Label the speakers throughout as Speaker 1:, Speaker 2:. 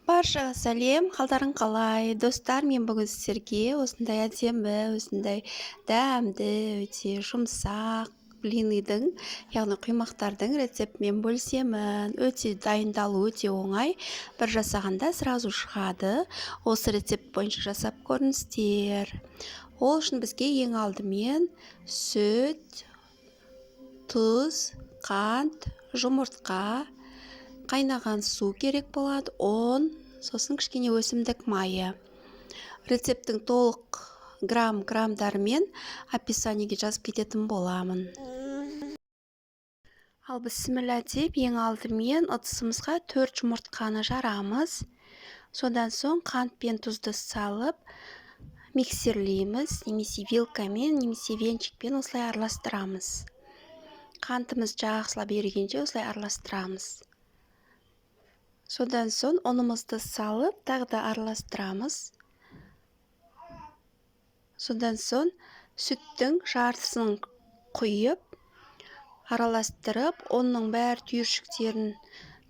Speaker 1: Баршаға сәлем, қалдарың қалай? Достар, мен бүгін сіздерге осындай әдемі, осындай дәмді, өте жұмсақ блиныйдың, яғни құймақтардың рецептімен бөлісемін. Өте дайындалу өте оңай. Бір жасағанда сразу шығады. Осы рецепт бойынша жасап көріңіздер. Ол үшін бізге ең алдымен сүт, тұз, қант, жұмыртқа, қайнаған су керек болады, сосын кішкене өсімдік майы. Рецепттің толық грамдарымен описаниеге жазып кететін боламын. Ал бісміллә деп, ең алдымен ыдысымызға 4 жұмыртқаны жарамыз. Содан соң қант пен тұзды салып, миксерлейміз, немесе вилкамен, немесе венчикпен осылай араластырамыз. Қантымыз жақсылап ерігенше осылай араластырамыз. Содан соң ұнымызды салып, тағы да араластырамыз. Содан соң сүттің жартысын құйып, араластырып, оның бәр түйіршіктерін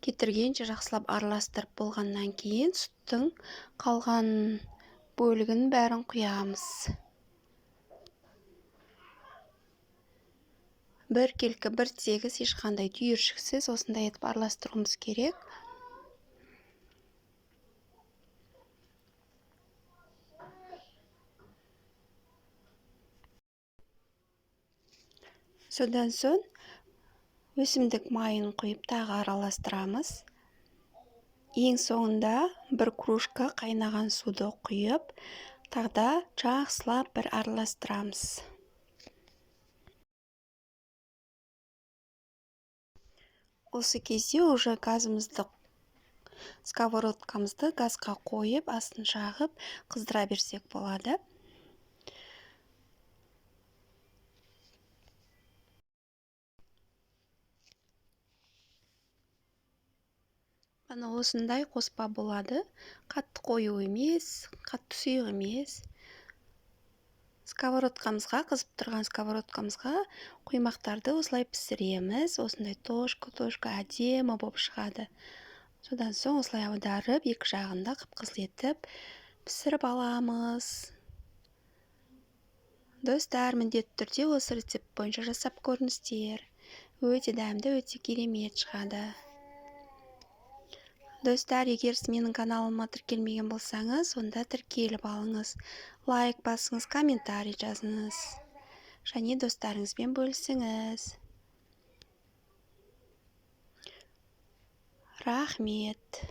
Speaker 1: кетіргенше жақсылап араластырып болғаннан кейін сүттің қалған бөлігін бәрін құямыз. Бір келкі, бір тегіс, ешқандай түйіршіксіз осындай етіп араластыруымыз керек. Содан соң өсімдік майын құйып тағы араластырамыз. Ең соңында бір кружка қайнаған суды құйып, тағы да жақсылап бір араластырамыз. Осы кезде уже газымызды, сковородкамызды газға қойып, астын жағып, қыздыра берсек болады. Бана осындай қоспа болады. Қатты қою емес, қатты сұйық емес. Сковородкамызға, қызып тұрған сковородкамызға құймақтарды осылай пісіреміз. Осындай тошка әдемі болып шығады. Содан соң осылай аударып, екі жағында қып-қызыл етіп пісіріп аламыз. Достар, міндетті түрде осы рецепт бойынша жасап көріңіздер. Өте дәмді, өте керемет шығады. Достар, егер сіз менің каналыма тіркелмеген болсаңыз, онда тіркеліп алыңыз. Лайк басыңыз, комментарий жазыңыз. Және достарыңызбен бөлісіңіз. Рахмет.